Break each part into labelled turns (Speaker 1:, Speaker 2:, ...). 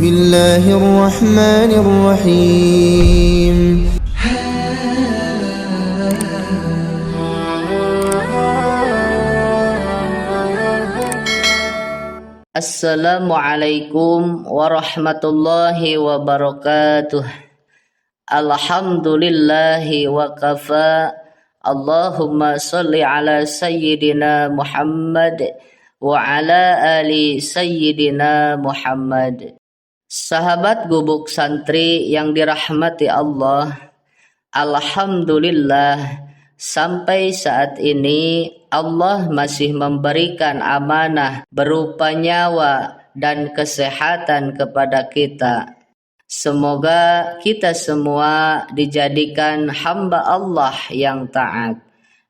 Speaker 1: الله الرحمن الرحيم.
Speaker 2: Assalamualaikum warahmatullahi wabarakatuh. Alhamdulillahi wa kafa. Allahumma salli ala sayyidina Muhammad wa ala ali sayyidina Muhammad. Sahabat gubuk santri yang dirahmati Allah, alhamdulillah sampai saat ini Allah masih memberikan amanah berupa nyawa dan kesehatan kepada kita. Semoga kita semua dijadikan hamba Allah yang taat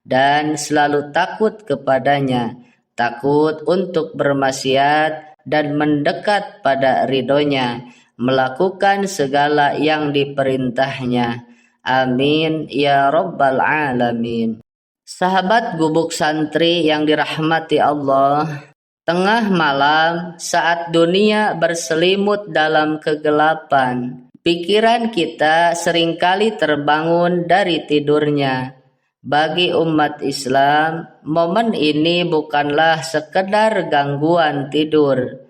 Speaker 2: dan selalu takut kepadanya, takut untuk bermaksiat dan mendekat pada ridhonya, melakukan segala yang diperintahnya. Amin ya rabbal alamin. Sahabat gubuk santri yang dirahmati Allah, tengah malam saat dunia berselimut dalam kegelapan, pikiran kita seringkali terbangun dari tidurnya. Bagi umat Islam, momen ini bukanlah sekedar gangguan tidur,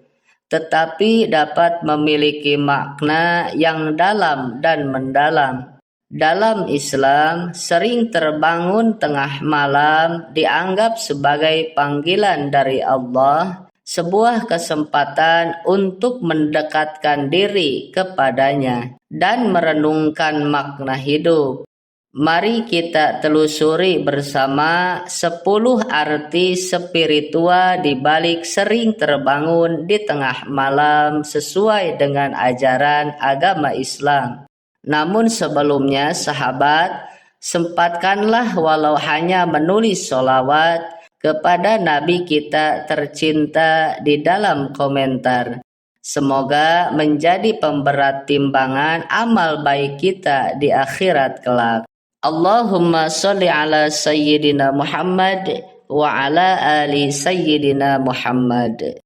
Speaker 2: tetapi dapat memiliki makna yang dalam dan mendalam. Dalam Islam, sering terbangun tengah malam dianggap sebagai panggilan dari Allah, sebuah kesempatan untuk mendekatkan diri kepadanya dan merenungkan makna hidup. Mari kita telusuri bersama 10 arti spiritual di balik sering terbangun di tengah malam sesuai dengan ajaran agama Islam. Namun sebelumnya sahabat, sempatkanlah walau hanya menulis sholawat kepada Nabi kita tercinta di dalam komentar. Semoga menjadi pemberat timbangan amal baik kita di akhirat kelak. Allahumma sholli ala sayyidina Muhammad wa ala ali sayyidina Muhammad.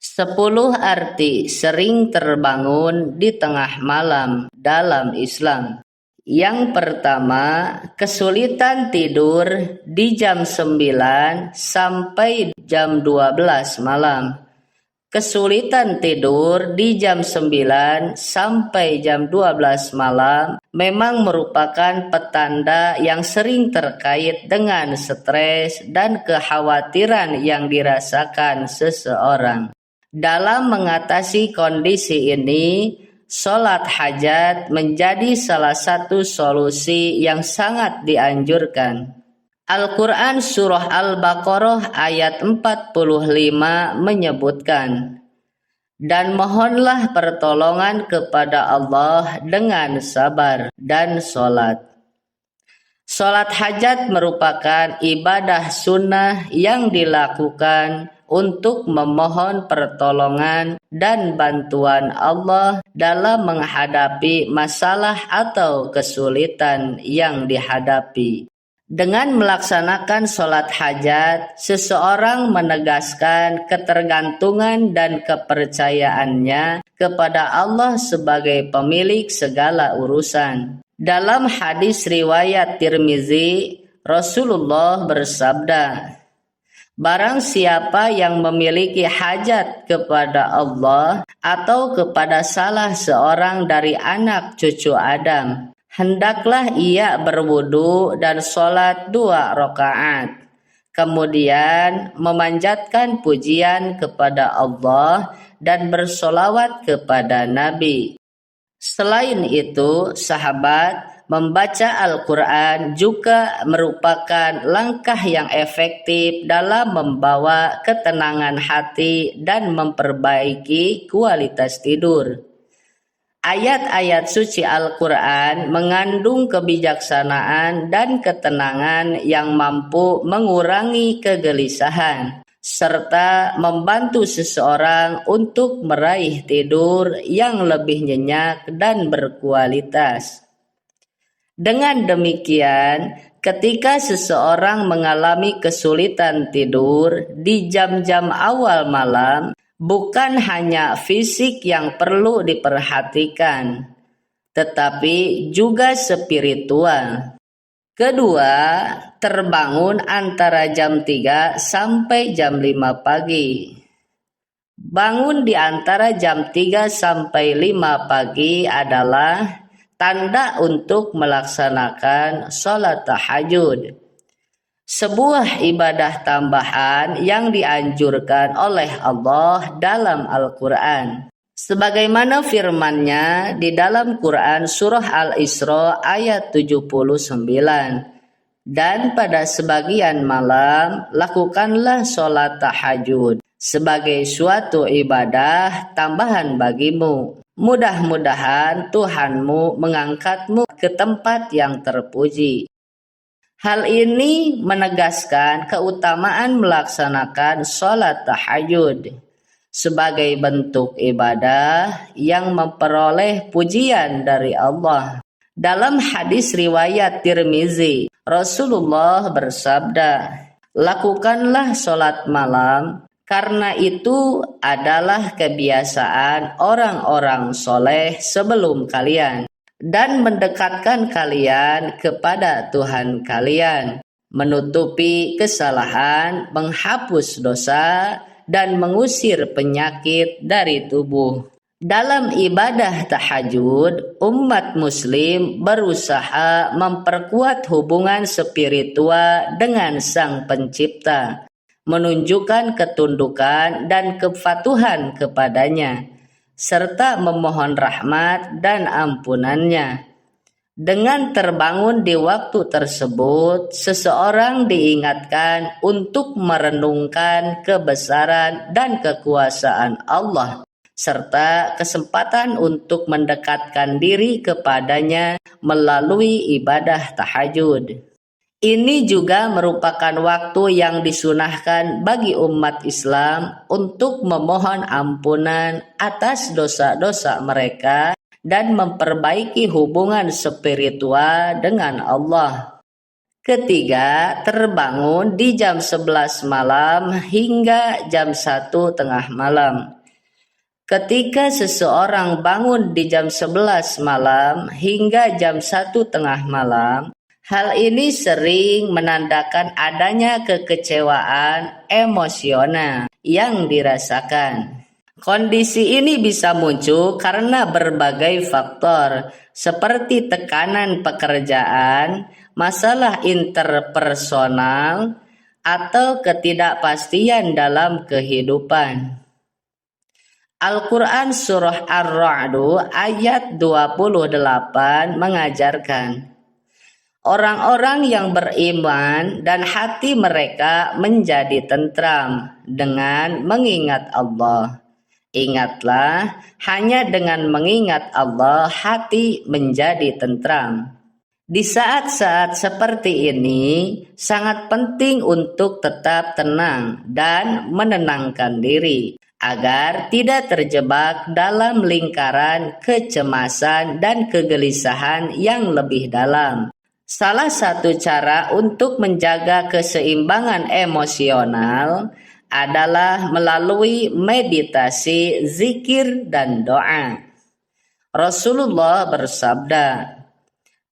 Speaker 2: 10 arti sering terbangun di tengah malam dalam Islam. Yang pertama, kesulitan tidur di jam 9 sampai jam 12 malam. Kesulitan tidur di jam 9 sampai jam 12 malam memang merupakan petanda yang sering terkait dengan stres dan kekhawatiran yang dirasakan seseorang. Dalam mengatasi kondisi ini, sholat hajat menjadi salah satu solusi yang sangat dianjurkan. Al-Quran Surah Al-Baqarah ayat 45 menyebutkan, dan mohonlah pertolongan kepada Allah dengan sabar dan sholat. Sholat hajat merupakan ibadah sunnah yang dilakukan untuk memohon pertolongan dan bantuan Allah dalam menghadapi masalah atau kesulitan yang dihadapi. Dengan melaksanakan sholat hajat, seseorang menegaskan ketergantungan dan kepercayaannya kepada Allah sebagai pemilik segala urusan. Dalam hadis riwayat Tirmizi, Rasulullah bersabda, barang siapa yang memiliki hajat kepada Allah atau kepada salah seorang dari anak cucu Adam, hendaklah ia berwudu dan sholat 2 rakaat. Kemudian memanjatkan pujian kepada Allah dan bersolawat kepada Nabi. Selain itu, sahabat, membaca Al-Quran juga merupakan langkah yang efektif dalam membawa ketenangan hati dan memperbaiki kualitas tidur. Ayat-ayat suci Al-Quran mengandung kebijaksanaan dan ketenangan yang mampu mengurangi kegelisahan, serta membantu seseorang untuk meraih tidur yang lebih nyenyak dan berkualitas. Dengan demikian, ketika seseorang mengalami kesulitan tidur di jam-jam awal malam, Bukan hanya fisik yang perlu diperhatikan, tetapi juga spiritual. Kedua, terbangun antara jam 3 sampai jam 5 pagi. Bangun di antara jam 3 sampai 5 pagi adalah tanda untuk melaksanakan sholat tahajud. Sebuah ibadah tambahan yang dianjurkan oleh Allah dalam Al-Quran. Sebagaimana firman-Nya di dalam Quran surah Al-Isra ayat 79. Dan pada sebagian malam lakukanlah sholat tahajud sebagai suatu ibadah tambahan bagimu. Mudah-mudahan Tuhanmu mengangkatmu ke tempat yang terpuji. Hal ini menegaskan keutamaan melaksanakan sholat tahajud sebagai bentuk ibadah yang memperoleh pujian dari Allah. Dalam hadis riwayat Tirmizi, Rasulullah bersabda, "Lakukanlah sholat malam, karena itu adalah kebiasaan orang-orang soleh sebelum kalian, dan mendekatkan kalian kepada Tuhan kalian, menutupi kesalahan, menghapus dosa, dan mengusir penyakit dari tubuh." Dalam ibadah tahajud, umat muslim berusaha memperkuat hubungan spiritual dengan Sang Pencipta, menunjukkan ketundukan dan kepatuhan kepadanya, serta memohon rahmat dan ampunannya. Dengan terbangun di waktu tersebut, seseorang diingatkan untuk merenungkan kebesaran dan kekuasaan Allah, serta kesempatan untuk mendekatkan diri kepadanya melalui ibadah tahajud. Ini juga merupakan waktu yang disunahkan bagi umat Islam untuk memohon ampunan atas dosa-dosa mereka dan memperbaiki hubungan spiritual dengan Allah. Ketiga, terbangun di jam 11 malam hingga jam 1 tengah malam. Ketika seseorang bangun di jam 11 malam hingga jam 1 tengah malam, hal ini sering menandakan adanya kekecewaan emosional yang dirasakan. Kondisi ini bisa muncul karena berbagai faktor seperti tekanan pekerjaan, masalah interpersonal, atau ketidakpastian dalam kehidupan. Al-Quran Surah Ar-Ra'd ayat 28 mengajarkan, orang-orang yang beriman dan hati mereka menjadi tentram dengan mengingat Allah. Ingatlah, hanya dengan mengingat Allah hati menjadi tentram. Di saat-saat seperti ini, sangat penting untuk tetap tenang dan menenangkan diri, agar tidak terjebak dalam lingkaran kecemasan dan kegelisahan yang lebih dalam. Salah satu cara untuk menjaga keseimbangan emosional adalah melalui meditasi, zikir, dan doa. Rasulullah bersabda,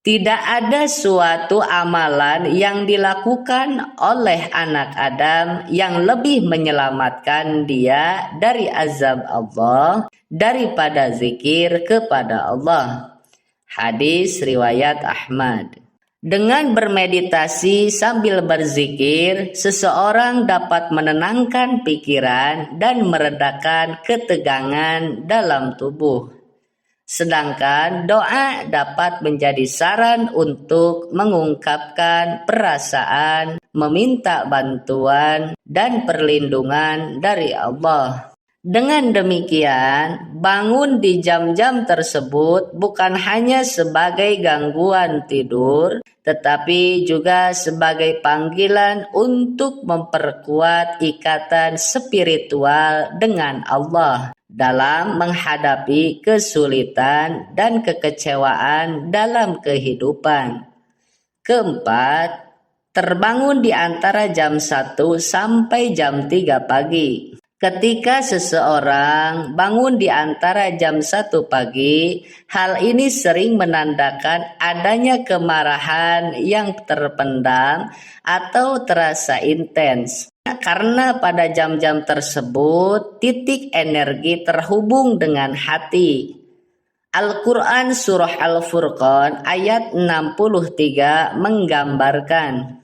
Speaker 2: "Tidak ada suatu amalan yang dilakukan oleh anak Adam yang lebih menyelamatkan dia dari azab Allah daripada zikir kepada Allah." Hadis riwayat Ahmad. Dengan bermeditasi sambil berzikir, seseorang dapat menenangkan pikiran dan meredakan ketegangan dalam tubuh. Sedangkan doa dapat menjadi saran untuk mengungkapkan perasaan, meminta bantuan, dan perlindungan dari Allah. Dengan demikian, bangun di jam-jam tersebut bukan hanya sebagai gangguan tidur, tetapi juga sebagai panggilan untuk memperkuat ikatan spiritual dengan Allah dalam menghadapi kesulitan dan kekecewaan dalam kehidupan. Keempat, terbangun di antara jam 1 sampai jam 3 pagi. Ketika seseorang bangun di antara jam 1 pagi, hal ini sering menandakan adanya kemarahan yang terpendam atau terasa intens. Karena pada jam-jam tersebut, titik energi terhubung dengan hati. Al-Quran Surah Al-Furqan ayat 63 menggambarkan,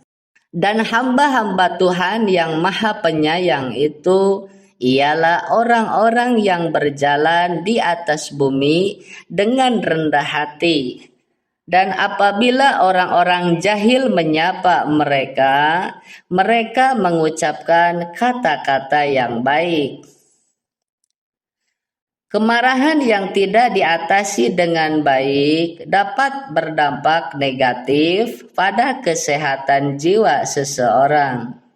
Speaker 2: dan hamba-hamba Tuhan yang maha penyayang itu ialah orang-orang yang berjalan di atas bumi dengan rendah hati. Dan apabila orang-orang jahil menyapa mereka, mereka mengucapkan kata-kata yang baik. Kemarahan yang tidak diatasi dengan baik dapat berdampak negatif pada kesehatan jiwa seseorang.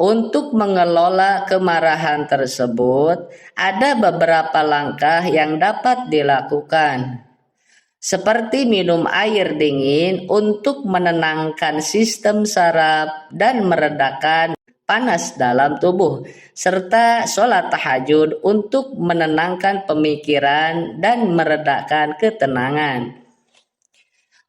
Speaker 2: Untuk mengelola kemarahan tersebut, ada beberapa langkah yang dapat dilakukan, seperti minum air dingin untuk menenangkan sistem saraf dan meredakan panas dalam tubuh, serta sholat tahajud untuk menenangkan pemikiran dan meredakan ketenangan.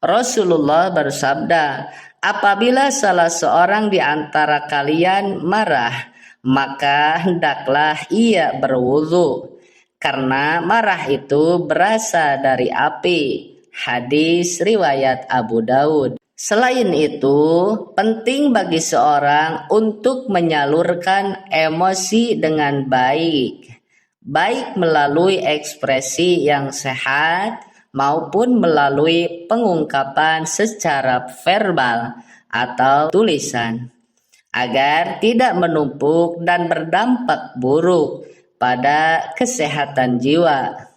Speaker 2: Rasulullah bersabda, apabila salah seorang di antara kalian marah, maka hendaklah ia berwudu, karena marah itu berasal dari api. Hadis riwayat Abu Daud. Selain itu, penting bagi seorang untuk menyalurkan emosi dengan baik melalui ekspresi yang sehat maupun melalui pengungkapan secara verbal atau tulisan, agar tidak menumpuk dan berdampak buruk pada kesehatan jiwa.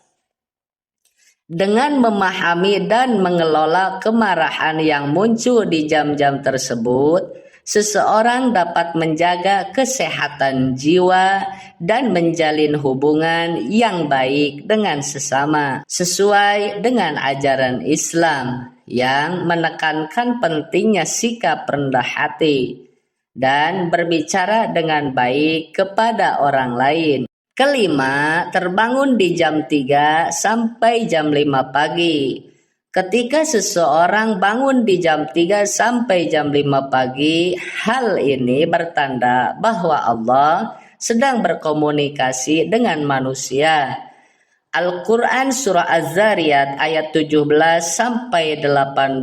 Speaker 2: Dengan memahami dan mengelola kemarahan yang muncul di jam-jam tersebut, seseorang dapat menjaga kesehatan jiwa dan menjalin hubungan yang baik dengan sesama, sesuai dengan ajaran Islam yang menekankan pentingnya sikap rendah hati dan berbicara dengan baik kepada orang lain. Kelima, terbangun di jam 3 sampai jam 5 pagi. Ketika seseorang bangun di jam 3 sampai jam 5 pagi, hal ini bertanda bahwa Allah sedang berkomunikasi dengan manusia. Al-Quran Surah Az-Zariyat ayat 17 sampai 18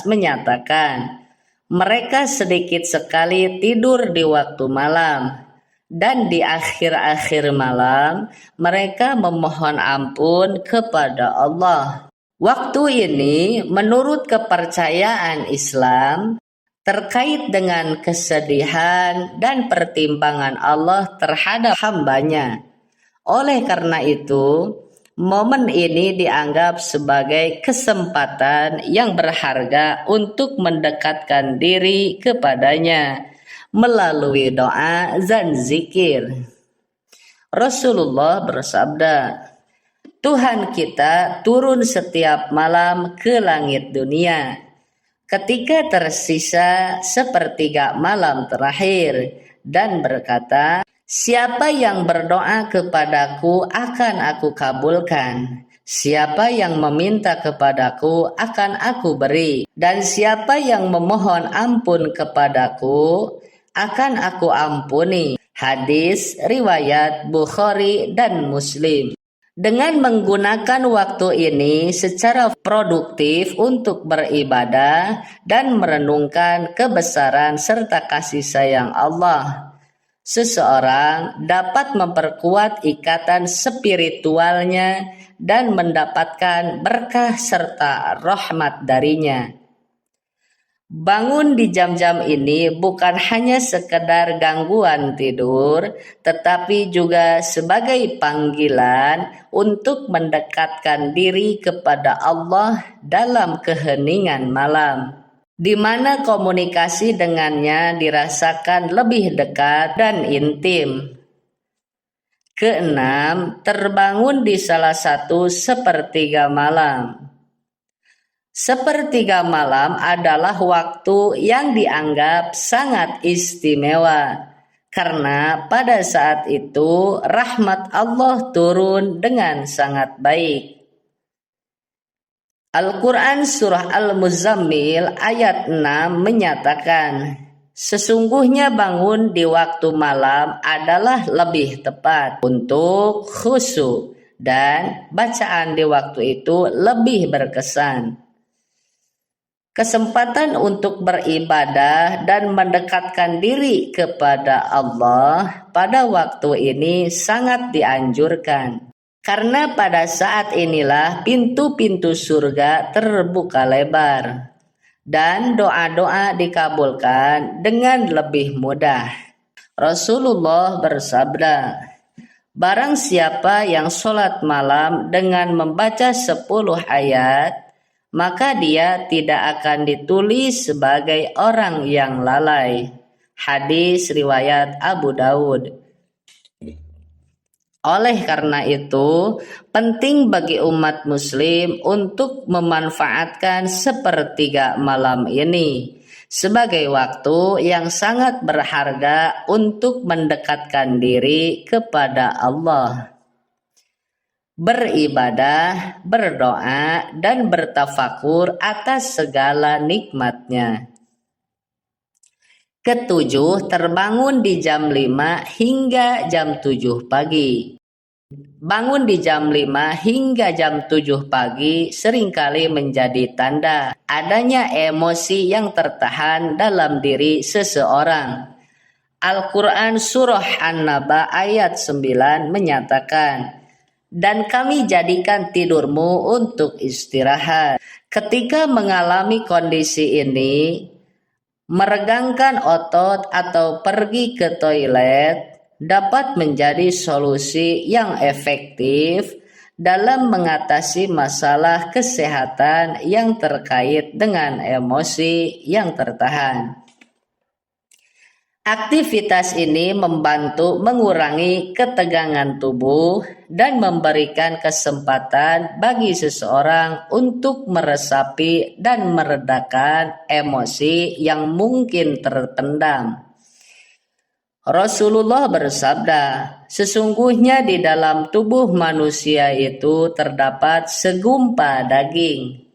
Speaker 2: menyatakan, mereka sedikit sekali tidur di waktu malam, dan di akhir-akhir malam mereka memohon ampun kepada Allah. Waktu ini menurut kepercayaan Islam terkait dengan kesedihan dan pertimbangan Allah terhadap hambanya. Oleh karena itu, momen ini dianggap sebagai kesempatan yang berharga untuk mendekatkan diri kepadanya melalui doa dan zikir. Rasulullah bersabda, Tuhan kita turun setiap malam ke langit dunia ketika tersisa sepertiga malam terakhir dan berkata, siapa yang berdoa kepadaku akan aku kabulkan. Siapa yang meminta kepadaku akan aku beri. Dan siapa yang memohon ampun kepadaku akan aku ampuni. Hadis riwayat Bukhari dan Muslim. Dengan menggunakan waktu ini secara produktif untuk beribadah dan merenungkan kebesaran serta kasih sayang Allah, seseorang dapat memperkuat ikatan spiritualnya dan mendapatkan berkah serta rahmat darinya. Bangun di jam-jam ini bukan hanya sekedar gangguan tidur, tetapi juga sebagai panggilan untuk mendekatkan diri kepada Allah dalam keheningan malam, di mana komunikasi dengannya dirasakan lebih dekat dan intim. Keenam, terbangun di salah satu sepertiga malam. Sepertiga malam adalah waktu yang dianggap sangat istimewa karena pada saat itu rahmat Allah turun dengan sangat baik. Al-Quran Surah Al-Muzammil ayat 6 menyatakan, sesungguhnya bangun di waktu malam adalah lebih tepat untuk khusyuk dan bacaan di waktu itu lebih berkesan. Kesempatan untuk beribadah dan mendekatkan diri kepada Allah pada waktu ini sangat dianjurkan. Karena pada saat inilah pintu-pintu surga terbuka lebar dan doa-doa dikabulkan dengan lebih mudah. Rasulullah bersabda, barang siapa yang sholat malam dengan membaca 10 ayat, maka dia tidak akan ditulis sebagai orang yang lalai. Hadis riwayat Abu Daud. Oleh karena itu, penting bagi umat muslim untuk memanfaatkan sepertiga malam ini sebagai waktu yang sangat berharga untuk mendekatkan diri kepada Allah. Beribadah, berdoa, dan bertafakur atas segala nikmatnya. Ketujuh, terbangun di jam 5 hingga jam 7 pagi. Bangun di jam 5 hingga jam 7 pagi seringkali menjadi tanda adanya emosi yang tertahan dalam diri seseorang. Al-Quran Surah An-Naba ayat 9 menyatakan, dan kami jadikan tidurmu untuk istirahat. Ketika mengalami kondisi ini, meregangkan otot atau pergi ke toilet dapat menjadi solusi yang efektif dalam mengatasi masalah kesehatan yang terkait dengan emosi yang tertahan. Aktivitas ini membantu mengurangi ketegangan tubuh dan memberikan kesempatan bagi seseorang untuk meresapi dan meredakan emosi yang mungkin terpendam. Rasulullah bersabda, sesungguhnya di dalam tubuh manusia itu terdapat segumpal daging.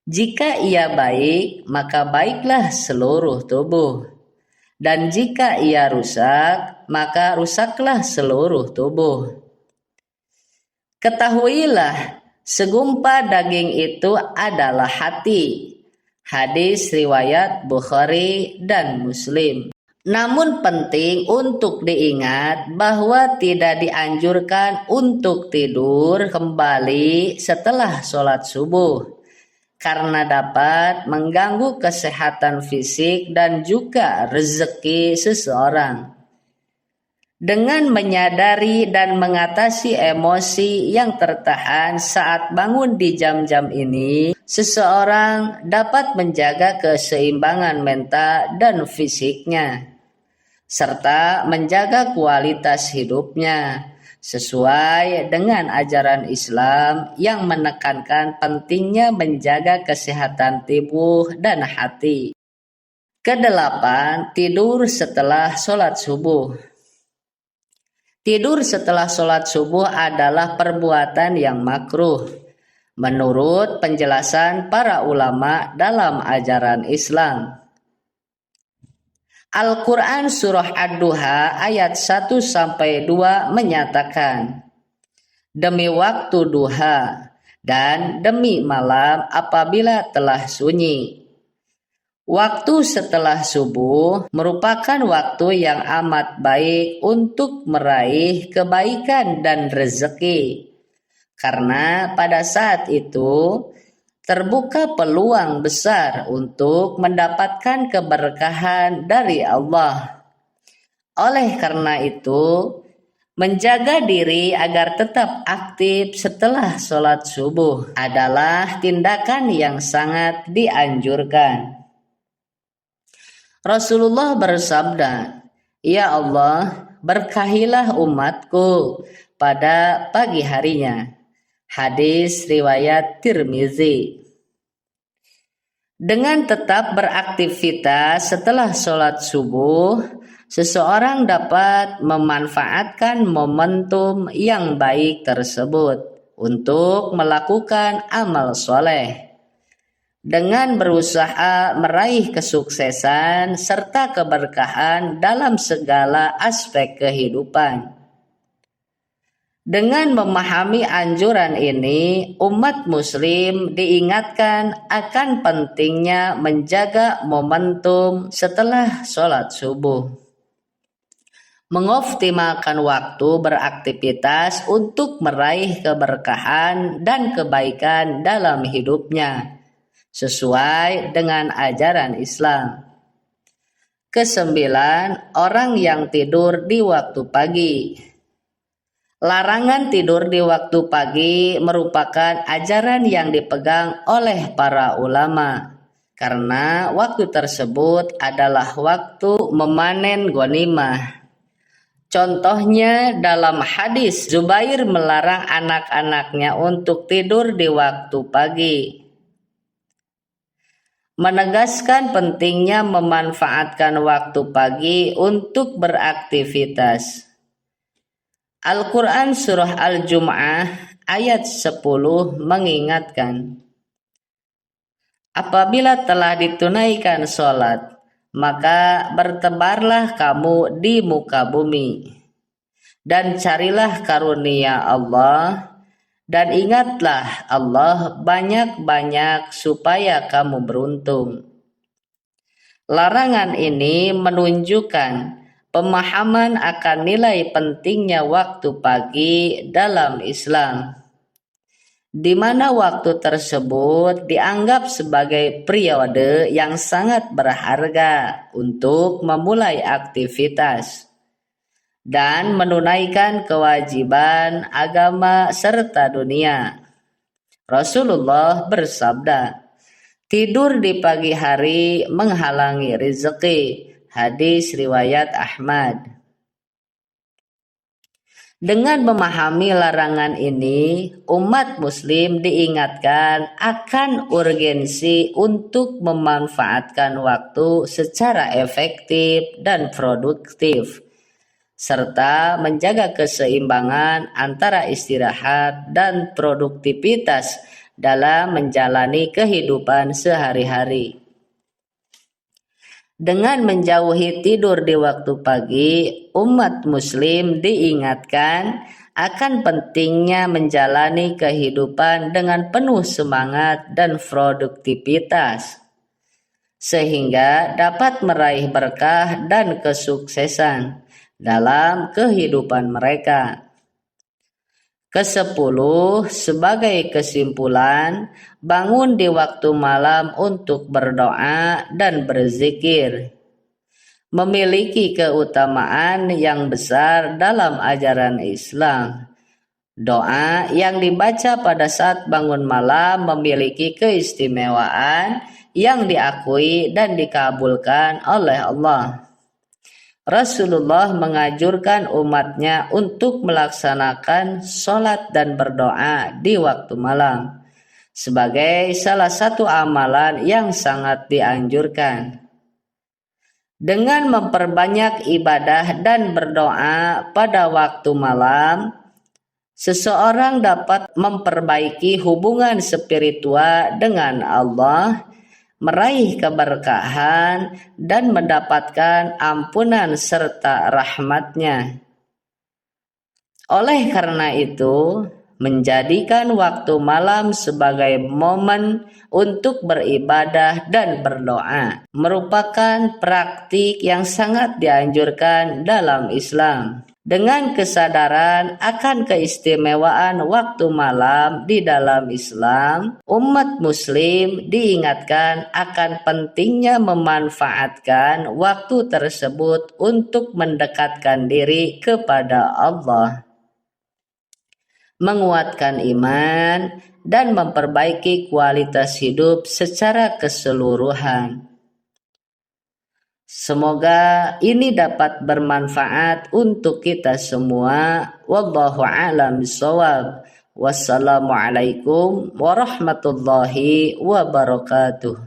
Speaker 2: Jika ia baik, maka baiklah seluruh tubuh. Dan jika ia rusak, maka rusaklah seluruh tubuh. Ketahuilah, segumpal daging itu adalah hati. Hadis riwayat Bukhari dan Muslim. Namun penting untuk diingat bahwa tidak dianjurkan untuk tidur kembali setelah sholat subuh, karena dapat mengganggu kesehatan fisik dan juga rezeki seseorang. Dengan menyadari dan mengatasi emosi yang tertahan saat bangun di jam-jam ini, seseorang dapat menjaga keseimbangan mental dan fisiknya, serta menjaga kualitas hidupnya sesuai dengan ajaran Islam yang menekankan pentingnya menjaga kesehatan tubuh dan hati. Kedelapan, tidur setelah sholat subuh. Tidur setelah sholat subuh adalah perbuatan yang makruh menurut penjelasan para ulama dalam ajaran Islam. Al-Quran Surah Ad-Duha ayat 1-2 menyatakan, demi waktu duha dan demi malam apabila telah sunyi. Waktu setelah subuh merupakan waktu yang amat baik untuk meraih kebaikan dan rezeki. Karena pada saat itu terbuka peluang besar untuk mendapatkan keberkahan dari Allah. Oleh karena itu, menjaga diri agar tetap aktif setelah sholat subuh adalah tindakan yang sangat dianjurkan. Rasulullah bersabda, ya Allah, berkahilah umatku pada pagi harinya. Hadis riwayat Tirmizi. Dengan tetap beraktivitas setelah sholat subuh, seseorang dapat memanfaatkan momentum yang baik tersebut untuk melakukan amal soleh dengan berusaha meraih kesuksesan serta keberkahan dalam segala aspek kehidupan. Dengan memahami anjuran ini, umat muslim diingatkan akan pentingnya menjaga momentum setelah sholat subuh, mengoptimalkan waktu beraktivitas untuk meraih keberkahan dan kebaikan dalam hidupnya, sesuai dengan ajaran Islam. Kesembilan, orang yang tidur di waktu pagi. Larangan tidur di waktu pagi merupakan ajaran yang dipegang oleh para ulama, karena waktu tersebut adalah waktu memanen ghanimah. Contohnya dalam hadis, Zubair melarang anak-anaknya untuk tidur di waktu pagi, menegaskan pentingnya memanfaatkan waktu pagi untuk beraktivitas. Al-Quran Surah Al-Jum'ah ayat 10 mengingatkan, apabila telah ditunaikan sholat, maka bertebarlah kamu di muka bumi, dan carilah karunia Allah, dan ingatlah Allah banyak-banyak supaya kamu beruntung. Larangan ini menunjukkan pemahaman akan nilai pentingnya waktu pagi dalam Islam, di mana waktu tersebut dianggap sebagai periode yang sangat berharga untuk memulai aktivitas dan menunaikan kewajiban agama serta dunia. Rasulullah bersabda, tidur di pagi hari menghalangi rezeki. Hadis riwayat Ahmad. Dengan memahami larangan ini, umat muslim diingatkan akan urgensi untuk memanfaatkan waktu secara efektif dan produktif, serta menjaga keseimbangan antara istirahat dan produktivitas dalam menjalani kehidupan sehari-hari. Dengan menjauhi tidur di waktu pagi, umat muslim diingatkan akan pentingnya menjalani kehidupan dengan penuh semangat dan produktivitas, sehingga dapat meraih berkah dan kesuksesan dalam kehidupan mereka. Kesepuluh, sebagai kesimpulan, bangun di waktu malam untuk berdoa dan berzikir, memiliki keutamaan yang besar dalam ajaran Islam. Doa yang dibaca pada saat bangun malam memiliki keistimewaan yang diakui dan dikabulkan oleh Allah. Rasulullah mengajurkan umatnya untuk melaksanakan sholat dan berdoa di waktu malam sebagai salah satu amalan yang sangat dianjurkan. Dengan memperbanyak ibadah dan berdoa pada waktu malam, seseorang dapat memperbaiki hubungan spiritual dengan Allah, meraih keberkahan, dan mendapatkan ampunan serta rahmat-Nya. Oleh karena itu, menjadikan waktu malam sebagai momen untuk beribadah dan berdoa merupakan praktik yang sangat dianjurkan dalam Islam. Dengan kesadaran akan keistimewaan waktu malam di dalam Islam, umat muslim diingatkan akan pentingnya memanfaatkan waktu tersebut untuk mendekatkan diri kepada Allah, menguatkan iman, dan memperbaiki kualitas hidup secara keseluruhan. Semoga ini dapat bermanfaat untuk kita semua. Wallahu a'lam bishawab. Wassalamualaikum warahmatullahi wabarakatuh.